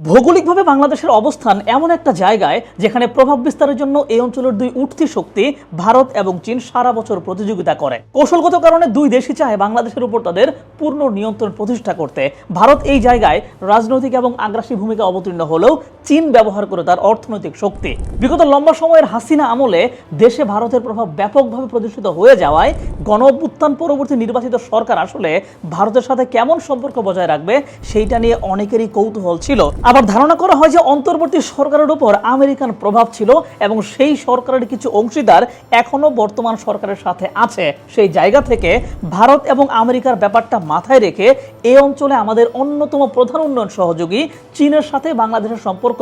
ভৌগোলিকভাবে বাংলাদেশের অবস্থান এমন একটা জায়গায় যেখানে প্রভাব বিস্তারের জন্য এই অঞ্চলের দুই উঠতি শক্তি ভারত এবং চীন সারা বছর প্রতিযোগিতা করে। কৌশলগত কারণে দুই দেশই চায় বাংলাদেশের উপর তাদের পূর্ণ নিয়ন্ত্রণ প্রতিষ্ঠা করতে। ভারত এই জায়গায় রাজনৈতিক এবং আগ্রাসী ভূমিকা অবতীর্ণ হলেও চীন ব্যবহার করে তার অর্থনৈতিক শক্তি। বিগত লম্বা সময়ের হাসিনা আমলে দেশে ভারতের প্রভাব ব্যাপকভাবে প্রতিষ্ঠিত হয়ে যাওয়ায় গণ অভ্যুত্থান পরবর্তী নির্বাচিত সরকার আসলে ভারতের সাথে কেমন সম্পর্ক বজায় রাখবে সেইটা নিয়ে অনেকেরই কৌতূহল ছিল। আবার ধারণা করা হয় যে অন্তর্বর্তী সরকারের উপর আমেরিকান প্রভাব ছিল এবং সেই সরকারের কিছু অংশীদার এখনো বর্তমান সরকারের সাথে আছে। সেই জায়গা থেকে ভারত এবং আমেরিকার ব্যাপারটা মাথায় রেখে এই অঞ্চলে আমাদের অন্যতম প্রধান উন্নয়ন সহযোগী চীনের সাথে বাংলাদেশের সম্পর্ক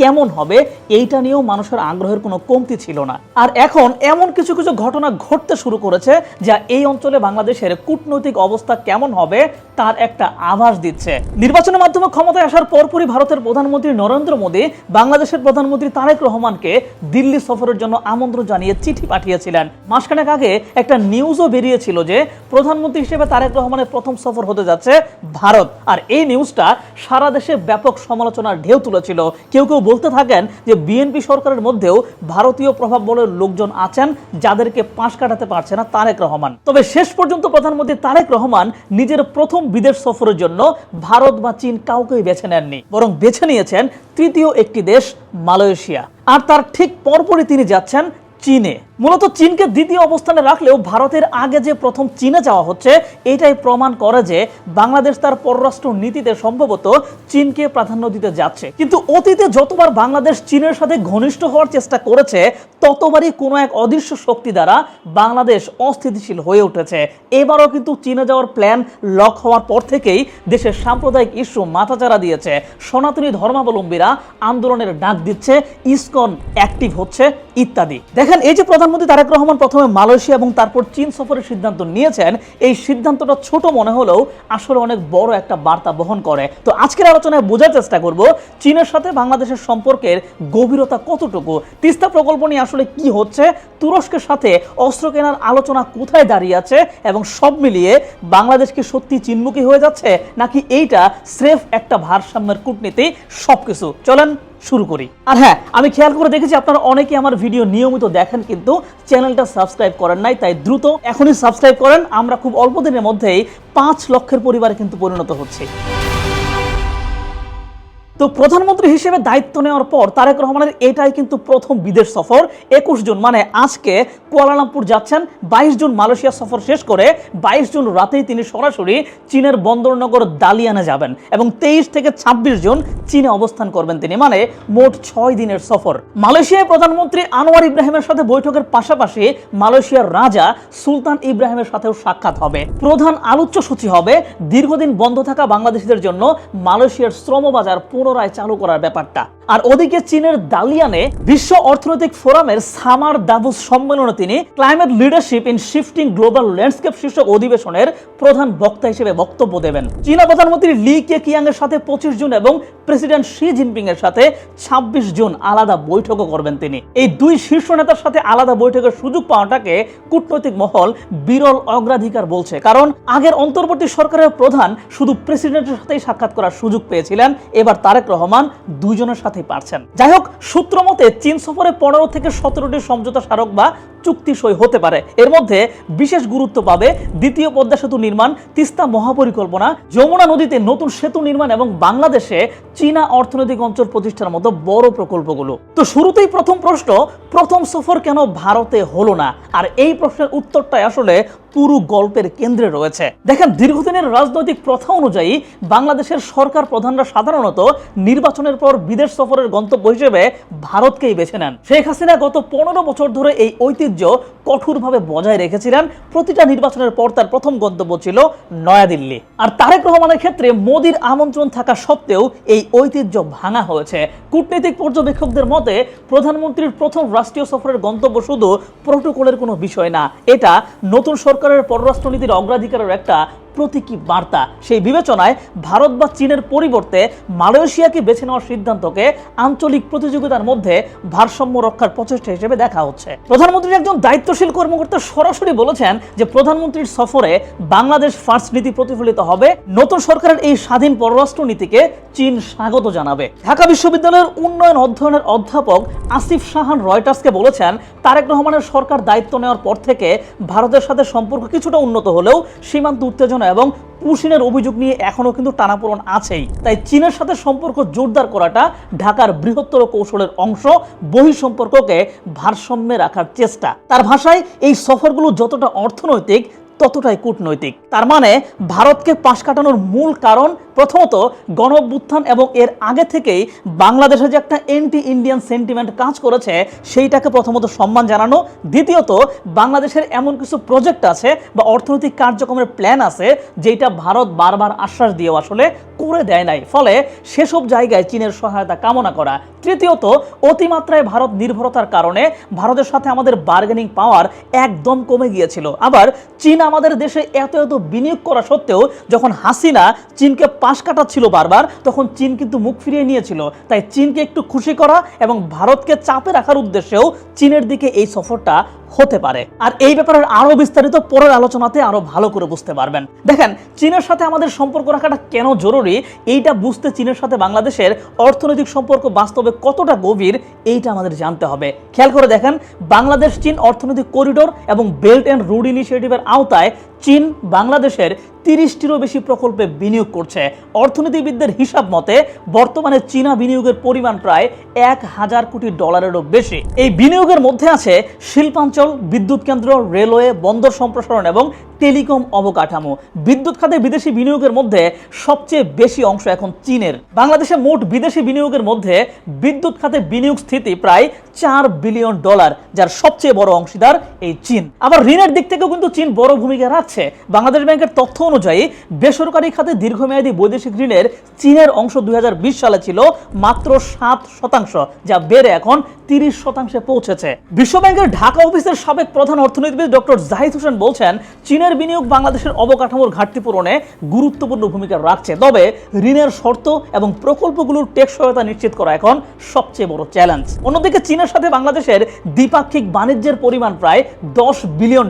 কেমন হবে এইটা নিয়েও মানুষের আগ্রহের কোনো কমতি ছিল না। আর এখন এমন কিছু কিছু ঘটনা ঘটতে শুরু করেছে যা এই অঞ্চলে বাংলাদেশের কূটনৈতিক অবস্থা কেমন হবে তার একটা আভাস দিচ্ছে। নির্বাচনের মাধ্যমে ক্ষমতায় আসার পরপরই ভারতের প্রধানমন্ত্রী নরেন্দ্র মোদী বাংলাদেশের প্রধানমন্ত্রী তারেক রহমানকে দিল্লি সফরের জন্য আমন্ত্রণ জানিয়ে চিঠি পাঠিয়েছিলেন। মাসখানেক আগে একটা নিউজও বেরিয়েছিল যে প্রধানমন্ত্রী হিসেবে তারেক রহমানের প্রথম সফর হতে যাচ্ছে ভারত। আর এই নিউজটা সারা দেশে ব্যাপক সমালোচনার ঢেউ তুলেছিল। কেউ কেউ বলতে থাকেন যে বিএনপি সরকারের মধ্যেও ভারতীয় প্রভাব বলের লোকজন আছেন যাদেরকে পাশ কাটাতে পারছে না তারেক রহমান। তবে শেষ পর্যন্ত প্রধানমন্ত্রী তারেক রহমান নিজের প্রথম বিদেশ সফরের জন্য ভারত বা চীন কাউকেই বেছে নেননি, বরং বেছে নিয়েছেন তৃতীয় একটি দেশ মালয়েশিয়া। আর তার ঠিক পরপরই তিনি যাচ্ছেন চীনে। মূলত চীনকে দ্বিতীয় অবস্থানে রাখলেও ভারতের আগে যে প্রথম চীনে যাওয়া হচ্ছে এটাই প্রমাণ করে যে বাংলাদেশ তার পররাষ্ট্র নীতিতে সম্ভবত চীনকে প্রাধান্য দিতে যাচ্ছে। কিন্তু অতীতে যতবার বাংলাদেশ চীনের সাথে ঘনিষ্ঠ হওয়ার চেষ্টা করেছে ততবারই কোনো এক অদৃশ্য শক্তি দ্বারা বাংলাদেশ অস্থিতিশীল হয়ে উঠেছে। এবারও কিন্তু চীনে যাওয়ার প্ল্যান লক হওয়ার পর থেকেই দেশের সাম্প্রদায়িক ইস্যু মাথাচাড়া দিয়েছে। সনাতনী ধর্মাবলম্বীরা আন্দোলনের ডাক দিচ্ছে, ইসকন অ্যাক্টিভ হচ্ছে ইত্যাদি। দেখেন, এই যে প্রধানমন্ত্রী তারেক রহমান প্রথমে মালয়েশিয়া এবং তারপর চীন সফরের সিদ্ধান্ত নিয়েছেন, এই সিদ্ধান্তটা ছোট মনে হলেও আসলে অনেক বড় একটা বার্তা বহন করে। তো আজকের আলোচনায় বোঝার চেষ্টা করব চীনের সাথে বাংলাদেশের সম্পর্কের গভীরতা কতটুকু, তিস্তা প্রকল্প নিয়ে আসলে কি হচ্ছে, তুরস্কের সাথে অস্ত্র কেনার আলোচনা কোথায় দাঁড়িয়ে আছে এবং সব মিলিয়ে বাংলাদেশ কি সত্যি চীনমুখী হয়ে যাচ্ছে নাকি এইটা স্রেফ একটা ভারসাম্যের কূটনীতি। সবকিছু চলেন শুরু করি। আর হ্যাঁ, আমি খেয়াল করে দেখেছি আপনারা অনেকে আমার ভিডিও নিয়মিত দেখেন কিন্তু চ্যানেলটা সাবস্ক্রাইব করেন নাই, তাই দ্রুত এখনই সাবস্ক্রাইব করেন। আমরা খুব অল্প দিনের মধ্যেই 5 লক্ষের পরিবারে কিন্তু পরিণত হচ্ছি। তো প্রধানমন্ত্রী হিসেবে দায়িত্ব নেওয়ার পর তারেক রহমানের এটাই কিন্তু প্রথম বিদেশ সফর। 21 জুন মানে আজকে কুয়ালালামপুর যাচ্ছেন, 22 জুন মালয়েশিয়া সফর শেষ করে 22 জুন রাতেই তিনি সরাসরি চীনের বন্দরনগর দালিয়ানে যাবেন এবং 23 থেকে 26 জুন চীনে অবস্থান করবেন তিনি, মানে মোট 6 দিনের সফর। মালয়েশিয়ায় প্রধানমন্ত্রী আনোয়ার ইব্রাহিমের সাথে বৈঠকের পাশাপাশি মালয়েশিয়ার রাজা সুলতান ইব্রাহিমের সাথেও সাক্ষাৎ হবে। প্রধান আলোচ্য সূচি হবে দীর্ঘদিন বন্ধ থাকা বাংলাদেশিদের জন্য মালয়েশিয়ার শ্রমবাজার পুনরায় চালু করার ব্যাপারটা। আর ওদিকে চীনের দালিয়ানে বিশ্ব অর্থনৈতিক ফোরামের সামার দাভোস সম্মেলনে তিনি climate leadership in shifting global landscape শীর্ষক অধিবেশনের প্রধান বক্তা হিসেবে বক্তব্য দেবেন। চীনা প্রধানমন্ত্রী লি কেকিয়াং এর সাথে 25 জুন এবং প্রেসিডেন্ট শি জিনপিং এর সাথে 26 জুন আলাদা বৈঠকও করবেন তিনি। এই দুই শীর্ষ নেতার সাথে আলাদা বৈঠকের সুযোগ পাওয়াটাকে কূটনৈতিক মহল বিরল অগ্রাধিকার বলছে, কারণ আগের অন্তর্বর্তী সরকারের প্রধান শুধু প্রেসিডেন্টের সাথেই সাক্ষাৎ করার সুযোগ পেয়েছিলেন, এবার তারেক রহমান দুইজনের সাথে পারছেন। যাই হোক, সূত্র মতে চীন সফরে 15 থেকে 17টি সমঝোতা স্মারক বা চুক্তি সই হতে পারে। এর মধ্যে বিশেষ গুরুত্ব পাবে দ্বিতীয় পদ্মা সেতু নির্মাণ, তিস্তা মহাপরিকল্পনা, যমুনা নদীতে নতুন সেতু নির্মাণ এবং বাংলাদেশে চীনা অর্থনৈতিক অঞ্চল প্রতিষ্ঠার মতো বড় প্রকল্পগুলো। তো শুরুতেই প্রথম প্রশ্ন, প্রথম সফর কেন ভারতে হলো না? আর এই প্রশ্নের উত্তরটাই আসলে পুরো গল্পের কেন্দ্রে রয়েছে। দেখেন, দীর্ঘদিনের রাজনৈতিক প্রথা অনুযায়ী বাংলাদেশের সরকার প্রধানরা সাধারণত নির্বাচনের পর বিদেশ সফরের গন্তব্য হিসেবে ভারতকেই বেছে নেন। শেখ হাসিনা গত 15 বছর ধরে এই ঐতিহ্য কঠোরভাবে বজায় রেখেছিলেন। প্রতিটা নির্বাচনের পর তার প্রথম গন্তব্য ছিল নয়াদিল্লি। আর তারেক রহমানের ক্ষেত্রে মোদির আমন্ত্রণ থাকা সত্ত্বেও এই ঐতিহ্য ভাঙা হয়েছে। কূটনৈতিক পর্যবেক্ষকদের মতে প্রধানমন্ত্রীর প্রথম রাষ্ট্রীয় সফরের গন্তব্য শুধু প্রোটোকলের কোনো বিষয় না, এটা নতুন সরকারের পররাষ্ট্রনীতির অগ্রাধিকারের একটা প্রতীকী বার্তা। সেই বিবেচনায় ভারত বা চীনের পরিবর্তে মালয়েশিয়াকে বেছে নেওয়ার সিদ্ধান্তকে আঞ্চলিক প্রতিযোগিতার মধ্যে ভারসাম্য রক্ষার প্রচেষ্টা হিসেবে দেখা হচ্ছে। প্রধানমন্ত্রীর একজন দায়িত্বশীল কর্মকর্তা সরাসরি বলেছেন যে প্রধানমন্ত্রীর সফরে বাংলাদেশ ফার্স্ট নীতি প্রতিফলিত হবে। নতুন সরকারের এই স্বাধীন পররাষ্ট্র নীতিকে চীন স্বাগত জানাবে। ঢাকা বিশ্ববিদ্যালয়ের উন্নয়ন অধ্যয়নের অধ্যাপক আসিফ সাহান রয়টার্সকে বলেছেন, তারেক রহমানের সরকার দায়িত্ব নেওয়ার পর থেকে ভারতের সাথে সম্পর্ক কিছুটা উন্নত হলেও সীমান্ত উত্তেজনা এবং পুশিনের অভিযোগ নিয়ে এখনো কিন্তু টানাপোড়েন আছেই। তাই চীনের সাথে সম্পর্ক জোরদার করাটা ঢাকার বৃহত্তর কৌশলের অংশ, বহিঃসম্পর্ককে ভারসাম্যে রাখার চেষ্টা। তার ভাষায় এই সফরগুলো যতটা অর্থনৈতিক ততটাই কূটনৈতিক। তার মানে ভারতকে পাশ কাটানোর মূল কারণ প্রথমত গণ অভ্যুত্থান এবং এর আগে থেকেই বাংলাদেশে যে একটা অ্যান্টি ইন্ডিয়ান সেন্টিমেন্ট কাজ করেছে সেইটাকে প্রথমত সম্মান জানানো, দ্বিতীয়ত বাংলাদেশের এমন কিছু প্রজেক্ট আছে বা অর্থনৈতিক কার্যক্রমের প্ল্যান আছে যেটা ভারত বারবার আশ্বাস দিয়েও আসলে করে দেয় নাই, ফলে সেসব জায়গায় চীনের সহায়তা কামনা করা, তৃতীয়ত অতিমাত্রায় ভারত নির্ভরতার কারণে ভারতের সাথে আমাদের বার্গেনিং পাওয়ার একদম কমে গিয়েছিল। আবার চীন আমাদের দেশে এত বিনিয়োগ করা সত্ত্বেও যখন হাসিনা চীনকে পাশ কাটাচ্ছিল বারবার, তখন চীন কিন্তু মুখ ফিরিয়ে নিয়েছিল। তাই চীনকে একটু খুশি করা এবং ভারতকে চাপে রাখার উদ্দেশ্যেও চীনের দিকে এই সফরটা হতে পারে। আর এই ব্যাপারে আরো বিস্তারিত পরের আলোচনাতে আরো ভালো করে বুঝতে পারবেন। দেখেন, চীনের সাথে আমাদের সম্পর্ক রাখাটা কেন জরুরি এইটা বুঝতে চীনের সাথে বাংলাদেশের অর্থনৈতিক সম্পর্ক বাস্তবে কতটা গভীর এইটা আমাদের জানতে হবে। খেয়াল করে দেখেন, বাংলাদেশ চীন অর্থনৈতিক করিডোর এবং বেল্ট অ্যান্ড রোড ইনিশিয়েটিভের আওতায় চীন বাংলাদেশের 30টিরও বেশি প্রকল্পে বিনিয়োগ করছে। অর্থনীতিবিদদের হিসাব মতে বর্তমানে চীনা বিনিয়োগের পরিমাণ প্রায় 1000 কোটি ডলারেরও বেশি। এই বিনিয়োগের মধ্যে আছে শিল্পাঞ্চল, বিদ্যুৎ কেন্দ্র, রেলওয়ে, বন্দর সম্প্রসারণ এবং টেলিকম অবকাঠামো। বিদ্যুৎ খাতে বিদেশি বিনিয়োগের মধ্যে সবচেয়ে বেশি অংশ এখন চীনের। বাংলাদেশে মোট বিদেশি বিনিয়োগের মধ্যে বিদ্যুৎ খাতে বিনিয়োগ স্থিতি প্রায় $4 বিলিয়ন, যার সবচেয়ে বড় অংশীদার এই চীন। আবার ঋণের দিক থেকেও কিন্তু চীন বড় ভূমিকা রাখছে। বাংলাদেশ ব্যাংকের তথ্য অনুযায়ী বেসরকারি খাতে দীর্ঘমেয়াদী বৈদেশিক ঋণের চীনের অংশ 2020 সালে ছিল মাত্র 7%, যা বেড়ে এখন 30% পৌঁছেছে। বিশ্বব্যাংকের ঢাকা অফিসের সাবেক প্রধান অর্থনীতিবিদ ডক্টর জাহিদ হোসেন বলছেন, চীনের বিনিয়োগ বাংলাদেশের অবকাঠামোর ঘাটতি পূরণে গুরুত্বপূর্ণ ভূমিকা রাখছে, তবে ঋণের শর্ত এবং প্রকল্পগুলোর টেকসইতা নিশ্চিত করা এখন সবচেয়ে বড় চ্যালেঞ্জ। অন্যদিকে চীনের সাথে বাংলাদেশের দ্বিপাক্ষিক বাণিজ্যের পরিমাণ প্রায় $10 বিলিয়ন,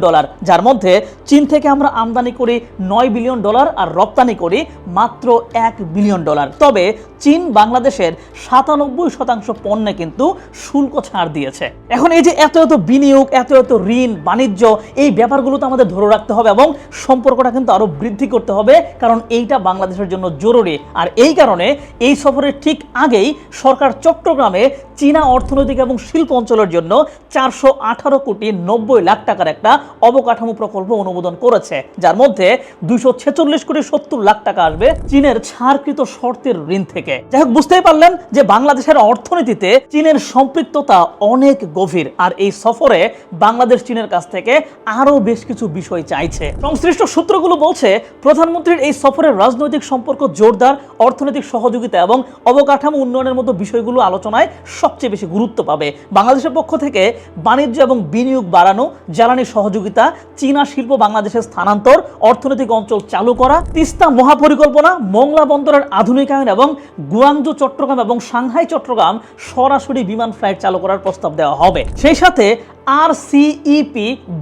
যার মধ্যে চীন থেকে আমরা আমদানি করি $9 বিলিয়ন আর রপ্তানি করি মাত্র $1 বিলিয়ন। তবে চীন বাংলাদেশের 97% পণ্যে কিন্তু শুল্ক ছাড় দিয়েছে। এখন এই যে এত বিনিয়োগ, এত ঋণ, বাণিজ্য, এই ব্যাপারগুলো তো আমাদের ধরে রাখতে হবে এবং সম্পর্কটা কিন্তু আরো বৃদ্ধি করতে হবে, কারণ এইটা বাংলাদেশের জন্য জরুরি। আর এই কারণে এই সফরের ঠিক আগেই সরকার চট্টগ্রামে চীনা অর্থনৈতিক এবং শিল্প অঞ্চলের জন্য 418 কোটি 90 লাখ টাকার একটা অবকাঠামো প্রকল্প অনুমোদন করেছে, যার মধ্যে 246 কোটি 70 লাখ টাকা আসবে চীনের ছাড়কৃত শর্তের ঋণ থেকে। যাই হোক, বুঝতেই পারলেন যে বাংলাদেশের অর্থনীতিতে চীনের সম্পৃক্ততা অনেক গভীর। আর এই সফরে বাংলাদেশ চীনের কাছ থেকে আরো বেশ কিছু বিষয় চাইছে। সংশ্লিষ্ট সূত্রগুলো বলছে, প্রধানমন্ত্রীর এই সফরের রাজনৈতিক সম্পর্ক জোরদার, অর্থনৈতিক সহযোগিতা এবং অবকাঠামো উন্নয়নের মতো বিষয়গুলো আলোচনায় সবচেয়ে বেশি গুরুত্ব পাবে। বাংলাদেশের পক্ষ থেকে বাণিজ্য এবং বিনিয়োগ বাড়ানো, জ্বালানি সহযোগিতা, চীনা শিল্প বাংলাদেশের স্থানান্তর, অর্থনৈতিক অঞ্চল চালু করা, তিস্তা মহাপরিকল্পনা, মোংলা বন্দরের আধুনিকায়ন এবং গুয়াংজু চট্টগ্রাম এবং সাংহাই চট্টগ্রাম সরাসরি বিমান ফ্লাইট চালু করার প্রস্তাব দেওয়া হবে। সেই সাথে RCEP,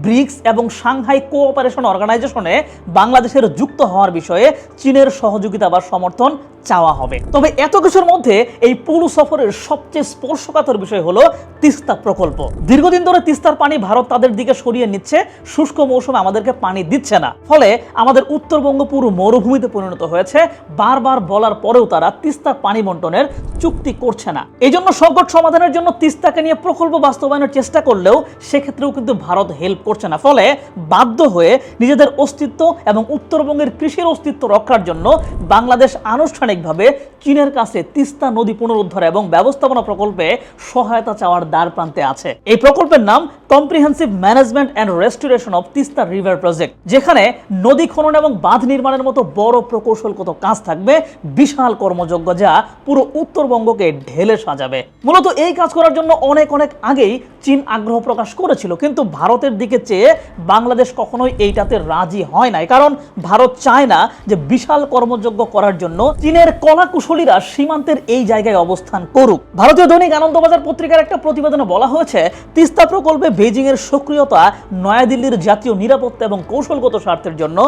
ব্রিক্স এবং সাংহাই কোঅপারেশন অর্গানাইজেশনে বাংলাদেশের যুক্ত হওয়ার বিষয়ে চীনের সহযোগিতা বা সমর্থন চাওয়া হবে। তবে এত কিছুর মধ্যে এই পুরো সফরের সবচেয়ে স্পর্শকাতর বিষয় হলো তিস্তা প্রকল্প। দীর্ঘদিন ধরে তিস্তার পানি ভারত তাদের দিকে সরিয়ে নিচ্ছে, শুষ্ক মৌসুমে আমাদেরকে পানি দিচ্ছে না, ফলে আমাদের উত্তরবঙ্গ পুরো মরুভূমিতে পরিণত হয়েছে। বারবার বলার পরেও তারা তিস্তার পানি বন্টনের চুক্তি করছে না। এই জন্য সংকট সমাধানের জন্য তিস্তাকে নিয়ে প্রকল্প বাস্তবায়নের চেষ্টা করলেও সেক্ষেত্রেও কিন্তু ভারত হেল্প করছে না, ফলে বাধ্য হয়ে নিজেদের অস্তিত্ব এবং উত্তরবঙ্গের কৃষির অস্তিত্ব রক্ষার জন্য বাংলাদেশ আনুষ্ঠানিক আনুষ্ঠানিকভাবে চীনের কাছে তিস্তা নদী পুনরুদ্ধার এবং ব্যবস্থাপনা প্রকল্পে সহায়তা চাওয়ার দ্বার প্রান্তে আছে। এই প্রকল্পের নাম comprehensive management and restoration of Teesta river project, যেখানে নদী খনন এবং বাঁধ নির্মাণের মতো বড় প্রকৌশলগত কাজ থাকবে, বিশাল কর্মযজ্ঞ যা পুরো উত্তরবঙ্গকে ঢেলে সাজাবে। মূলত এই কাজ করার জন্য অনেক আগেই চীন আগ্রহ প্রকাশ করেছিল, কিন্তু ভারতের দিকে চেয়ে বাংলাদেশ কখনোই এইটাতে রাজি হয় নাই, কারণ ভারত চায় না যে বিশাল কর্মযজ্ঞ করার জন্য চীনের কলাকুশলীরা সীমান্তের এই জায়গায় অবস্থান করুক। ভারতীয় দৈনিক আনন্দবাজার পত্রিকার একটা প্রতিবেদনে বলা হয়েছে, তিস্তা প্রকল্পে বেজিং এর সক্রিয়তা নয়াদিল্লির জাতীয় নিরাপত্তা এবং কৌশলগত স্বার্থের জন্য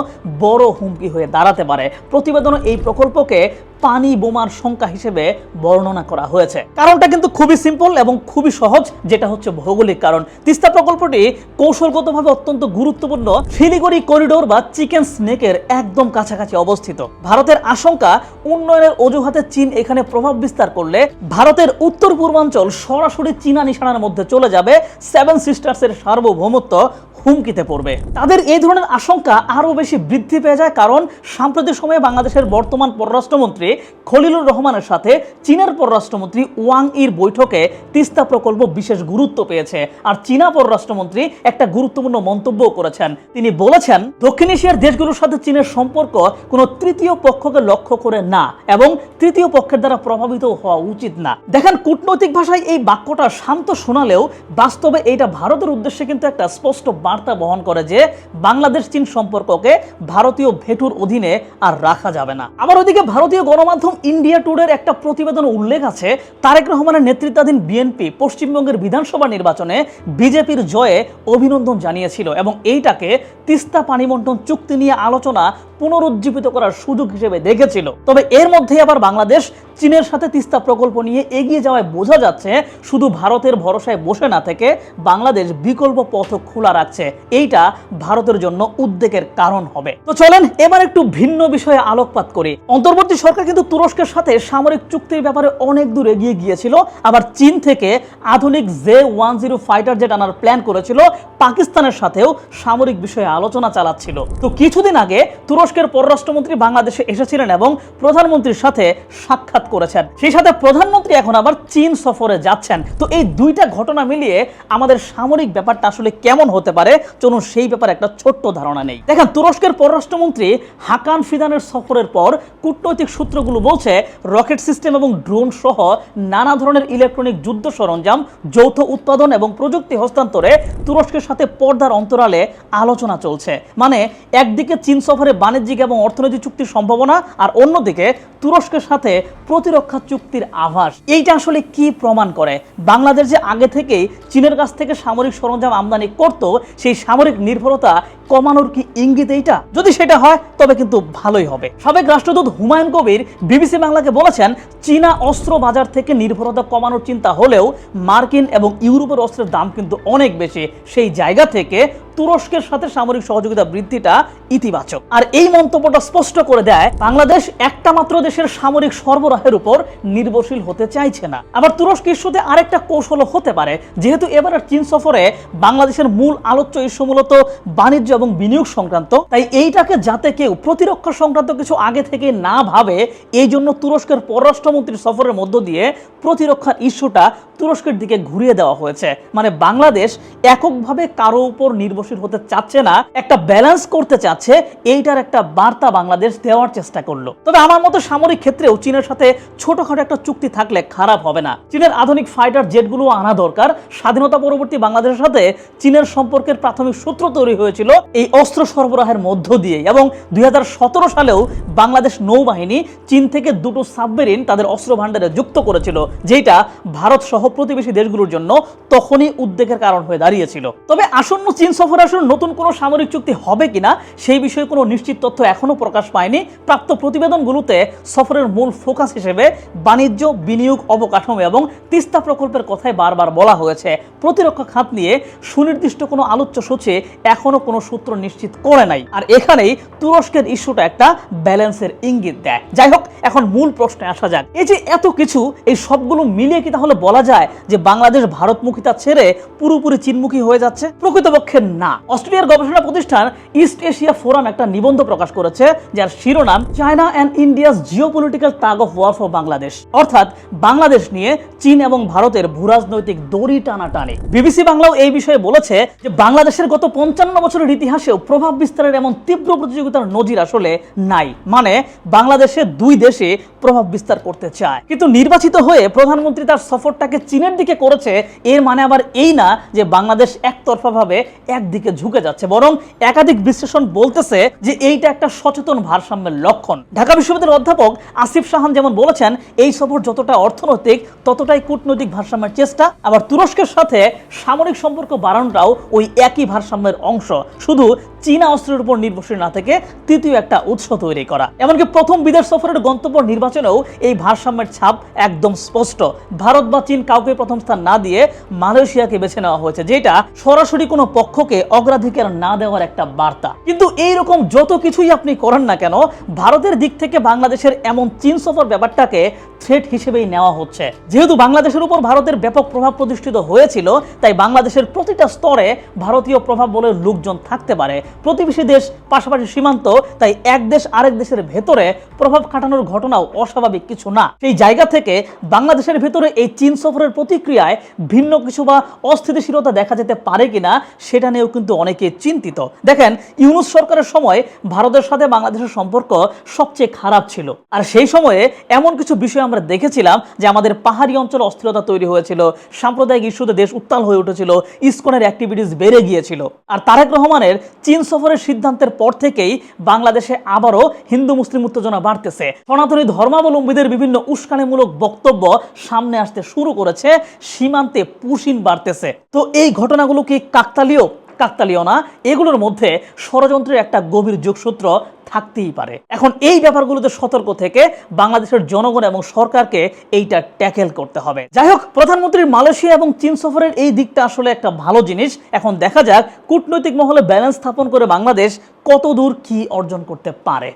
বড় হুমকি হয়ে দাঁড়াতে পারে। প্রতিবেদনে এই প্রকল্পকে পানি বোমার সংখ্যা হিসেবে বর্ণনা করা হয়েছে। কারণটা কিন্তু খুবই সিম্পল এবং খুবই সহজ, যেটা হচ্ছে ভৌগোলিক কারণ। তিস্তা প্রকল্পটি কৌশলগতভাবে অত্যন্ত গুরুত্বপূর্ণ শিলিগুড়ি করিডোর বা চিকেন স্নেকের একদম কাছাকাছি অবস্থিত। ভারতের আশঙ্কা, উন্নয়নের অজুহাতে চীন এখানে প্রভাব বিস্তার করলে ভারতের উত্তর পূর্বাঞ্চল সরাসরি চীনা নিশানার মধ্যে চলে যাবে, সেভেন সিস্টার্সের সার্বভৌমত্ব হুমকিতে পড়বে। তাদের এই ধরনের আশঙ্কা আরো বেশি বৃদ্ধি পেয়ে যায়, কারণ সাম্প্রতিক সময়ে বাংলাদেশের বর্তমান পররাষ্ট্রমন্ত্রী খলিলুর রহমানের সাথে চীনের পররাষ্ট্রমন্ত্রী ওয়াং ইর বৈঠকে তিস্তা প্রকল্প বিশেষ গুরুত্ব পেয়েছে। আর চীনা পররাষ্ট্রমন্ত্রী একটা গুরুত্বপূর্ণ মন্তব্য করেছেন। তিনি বলেছেন, দক্ষিণ এশিয়ার দেশগুলোর সাথে চীনের সম্পর্ক কোনো তৃতীয় পক্ষকে লক্ষ্য করে না এবং তৃতীয় পক্ষের দ্বারা প্রভাবিত হওয়া উচিত না। দেখেন, কূটনৈতিক ভাষায় এই বাক্যটা শান্ত শোনালেও বাস্তবে এইটা ভারতের উদ্দেশ্যে কিন্তু একটা স্পষ্ট বার্তা বহন করে যে বাংলাদেশ চীন সম্পর্ককে ভারতীয় ভেটুর অধীনে আর রাখা যাবে না। আবার ওইদিকে ভারতীয় গণমাধ্যম ইন্ডিয়া টুডের একটা প্রতিবেদন উল্লেখ আছে, তারেক রহমানের নেতৃত্বাধীন বিএনপি পশ্চিমবঙ্গের বিধানসভা নির্বাচনে বিজেপির জয়ে অভিনন্দন জানিয়েছিল এবং এইটাকে তিস্তা পানি বন্টন চুক্তি নিয়ে আলোচনা পুনরুজ্জীবিত করার সুযোগ হিসেবে দেখেছিল। তবে এর মধ্যে আবার বাংলাদেশ চীনের সাথে তিস্তা প্রকল্প নিয়ে এগিয়ে যাওয়ায় বোঝা যাচ্ছে শুধু ভারতের ভরসায় বসে না থেকে বাংলাদেশ বিকল্প পথ খোলা রাখছে। এইটা ভারতের জন্য উদ্বেগের কারণ হবে। তো চলেন এবার একটু ভিন্ন বিষয়ে আলোকপাত করি। অন্তর্বর্তী সরকার কিন্তু তুরস্কের সাথে সামরিক চুক্তির ব্যাপারে অনেক দূর এগিয়ে গিয়েছিল, আবার চীন থেকে আধুনিক J-10 ফাইটার জেট আনার প্ল্যান করেছিল, পাকিস্তানের সাথেও সামরিক বিষয়ে আলোচনা চালাচ্ছিল। তো কিছুদিন আগে তুরস্কের পররাষ্ট্রমন্ত্রী বাংলাদেশে এসেছিলেন এবং প্রধানমন্ত্রীর সাথে সাক্ষাৎ করেছেন। সেই সাথে প্রধানমন্ত্রী এখন আবার চীন সফরে যাচ্ছেন। তো এই দুইটা ঘটনা মিলিয়ে আমাদের সামরিক ব্যাপারটা আসলে কেমন হতে পারে, চলুন সেই ব্যাপারে একটা ছোট্ট ধারণা নেই। দেখেন, তুরস্কের পররাষ্ট্রমন্ত্রী হাকান ফিদানের সফরের পর কূটনৈতিক সূত্রগুলো বলছে রকেট সিস্টেম এবং ড্রোন সহ নানা ধরনের ইলেকট্রনিক যুদ্ধ সরঞ্জাম যৌথ উৎপাদন এবং প্রযুক্তি হস্তান্তরে তুরস্কের সাথে পর্দার অন্তরালে আলোচনা চলছে। মানে একদিকে চীন সফরে বাণিজ্যিক এবং অর্থনৈতিক চুক্তির সম্ভাবনা, আর অন্যদিকে তুরস্কের সাথে প্রতিরক্ষা চুক্তির আভাস। এইটা আসলে কি প্রমাণ করে? বাংলাদেশ যে আগে থেকেই চীনের কাছ থেকে সামরিক সরঞ্জাম আমদানি করত, সেই সামরিক নির্ভরতা কমানোর কি ইঙ্গিত এইটা? যদি সেটা হয় তবে কিন্তু ভালোই হবে। সাবেক রাষ্ট্রদূত হুমায়ুন কবির বিবিসি বাংলাকে বলেছেন, চীনা অস্ত্র বাজার থেকে নির্ভরতা কমানোর চিন্তা হলেও মার্কিন এবং ইউরোপের অস্ত্রের দাম কিন্তু অনেক বেশি। সেই জায়গা থেকে তুরস্কের সাথে সামরিক সহযোগিতা বৃদ্ধিটা ইতিবাচক। আর এই মন্তব্যটা স্পষ্ট করে দেয় বাংলাদেশ একটা মাত্র দেশের সামরিক সরবরাহের উপর নির্ভরশীল হতে চাইছে না। আবার তুরস্ক ইস্যুতে আরেকটা কৌশল হতে পারে, যেহেতু এবারের চীন সফরে বাংলাদেশের মূল আলোচ্য ইস্যু মূলত বাণিজ্য এবং বিনিয়োগ সংক্রান্ত, তাই এইটাকে যাতে কেউ প্রতিরক্ষা সংক্রান্ত কিছু আগে থেকে না ভাবে, এই জন্য তুরস্কের পররাষ্ট্রমন্ত্রীর সফরের মধ্য দিয়ে প্রতিরক্ষার ইস্যুটা তুরস্কের দিকে ঘুরিয়ে দেওয়া হয়েছে। মানে বাংলাদেশ এককভাবে কারো উপর নির্ভরশীল হতে চাচ্ছে না, একটা ব্যালেন্স করতে চাচ্ছে। এইটার একটা বার্তা বাংলাদেশ দেওয়ার চেষ্টা করলো। তবে আমার মতো সামরিক ক্ষেত্রেও চীনের সাথে ছোটখাটো একটা চুক্তি থাকলে খারাপ হবে না। চীনের আধুনিক ফাইটার জেটগুলো আনা দরকার। স্বাধীনতা পরবর্তী বাংলাদেশের সাথে চীনের সম্পর্কের প্রাথমিক সূত্র তৈরি হয়েছিল এই অস্ত্র সরবরাহের মধ্য দিয়ে, এবং 2017 সালেও বাংলাদেশ নৌবাহিনী চীন থেকে দুটো সাবমেরিন তাদের অস্ত্র ভান্ডারে যুক্ত করেছিল, যেটা ভারত সহ প্রতিবেশী দেশগুলোর জন্য তখনই উদ্বেগের কারণ হয়ে দাঁড়িয়েছিল। তবে আসন্ন চীন সফরে আসলে নতুন কোনো সামরিক চুক্তি হবে কিনা সেই বিষয়ে কোনো নিশ্চিত তথ্য এখনো প্রকাশ পায়নি। প্রাপ্ত প্রতিবেদনগুলোতে সফরের মূল ফোকাস হিসেবে বাণিজ্য, বিনিয়োগ, অবকাঠামো এবং তিস্তা প্রকল্পের কথাই বারবার বলা হয়েছে। প্রতিরক্ষা খাত নিয়ে সুনির্দিষ্ট কোনো আলোচ্য সূচি এখনো কোনো সূত্র নিশ্চিত করে নাই। আর এখানেই তুরস্কের ইস্যুটা একটা ব্যালেন্সের ইঙ্গিত দেয়। যাই হোক, এখন মূল প্রশ্নে আসা যাক। এই যে এত কিছু, এই সবগুলো মিলিয়ে কি তাহলে বলা যায় যে বাংলাদেশ ভারতমুখিতা ছেড়ে পুরোপুরি চীনমুখী হয়ে যাচ্ছে? প্রকৃতপক্ষে না। অস্ট্রেলিয়ার গবেষণা প্রতিষ্ঠান ইস্ট এশিয়া ফোরাম একটা নিবন্ধ প্রকাশ করেছে, যার শিরোনাম China and India's geopolitical tug of war for Bangladesh. অর্থাৎ বাংলাদেশ নিয়ে চীন এবং ভারতের ভূরাজনৈতিক দড়ি টানাটানি। বিবিসি বাংলাও এই বিষয়ে বলেছে যে বাংলাদেশের গত 55 বছরের ইতিহাসেও প্রভাব বিস্তারের এমন তীব্র প্রতিযোগিতার নজির আসলে নাই। মানে বাংলাদেশে দুই দেশে প্রভাব বিস্তার করতে চায়, কিন্তু নির্বাচিত হয়ে প্রধানমন্ত্রী তার সফরটাকে চীনের দিকে করেছে, এর মানে আবার এই না যে বাংলাদেশ একতরফাভাবে একদিকে ঝুঁকে যাচ্ছে। বরং একাধিক বিশ্লেষণ বলতেছে যে এইটা একটা সচেতন ভারসাম্যের লক্ষণ। ঢাকা বিশ্ববিদ্যালয়ের অধ্যাপক আসিফ সাহান যেমন বলেছেন, এই সফর যতটা অর্থনৈতিক ততটাই কূটনৈতিক ভারসাম্যের চেষ্টা। আবার তুরস্কের সাথে সামরিক সম্পর্ক বাড়ানোটাও ওই একই ভারসাম্যের অংশ, শুধু চীনা অস্ত্রের উপর নির্ভরশীল না থেকে তৃতীয় একটা উৎস তৈরি করা। এমনকি প্রথম বিদেশ সফরের গন্তব্য নির্বাচনেও এই ভারসাম্যের ছাপ একদম স্পষ্ট। ভারত বা চীন কাউকে প্রথম স্থান না দিয়ে মালয়েশিয়াকে বেছে নেওয়া হয়েছে, যেটা সরাসরি কোনো পক্ষকে অগ্রাধিকার না দেওয়ার একটা বার্তা। কিন্তু এইরকম যত কিছুই আপনি করেন না কেন, ভারতের দিক থেকে বাংলাদেশের এমন চীন সফর ব্যাপারটাকে থ্রেট হিসেবেই নেওয়া হচ্ছে। যেহেতু বাংলাদেশের উপর ভারতের ব্যাপক প্রভাব প্রতিষ্ঠিত হয়েছিল, তাই বাংলাদেশের প্রতিটা স্তরে ভারতীয় প্রভাব বলে লোকজন থাকতে পারে। প্রতিবেশী দেশ, পাশাপাশি সীমান্ত, তাই এক দেশ আরেক দেশের ভেতরে প্রভাব খাটানোর ঘটনাও অস্বাভাবিক কিছু না। সেই জায়গা থেকে বাংলাদেশের ভেতরে এই চীন সফরের প্রতিক্রিয়ায় ভিন্ন কিছু বা অস্থিতিশীলতা দেখা যেতে পারে কিনা সেটা নিয়েও কিন্তু অনেকে চিন্তিত। দেখেন, ইউনূস সরকারের সময় ভারতের সাথে বাংলাদেশের সম্পর্ক সবচেয়ে খারাপ ছিল। আর সেই সময়ে এমন কিছু বিষয় আমরা দেখেছিলাম যে আমাদের পাহাড়ি অঞ্চলে অস্থিরতা তৈরি হয়েছিল, সাম্প্রদায়িক ইস্যুতে দেশ উত্তাল হয়ে উঠেছিল, ইসকনের অ্যাক্টিভিটিস বেড়ে গিয়েছিল। আর তারেক রহমানের চীন সফরের সিদ্ধান্তের পর থেকেই বাংলাদেশে আবারও হিন্দু মুসলিম উত্তেজনা বাড়তেছে। সনাতনী ধর্মাবলম্বীদের বিভিন্ন উস্কানিমূলক বক্তব্য সামনে আসতে শুরু করেছে, সীমান্তে পুশিন বাড়তেছে। তো এই ঘটনাগুলো কি কাকতালীয় না? এগুলোর মধ্যে ষড়যন্ত্রের একটা গভীর যোগসূত্র থাকতেই পারে। এখন এই ব্যাপারগুলোতে সতর্ক থেকে বাংলাদেশের জনগণ এবং সরকারকে এইটা ট্যাকেল করতে হবে। যাই হোক, প্রধানমন্ত্রীর মালয়েশিয়া এবং চীন সফরের এই দিকটা আসলে একটা ভালো জিনিস। এখন দেখা যাক কূটনৈতিক মহলে ব্যালেন্স স্থাপন করে বাংলাদেশ কত দূর কি অর্জন করতে পারে।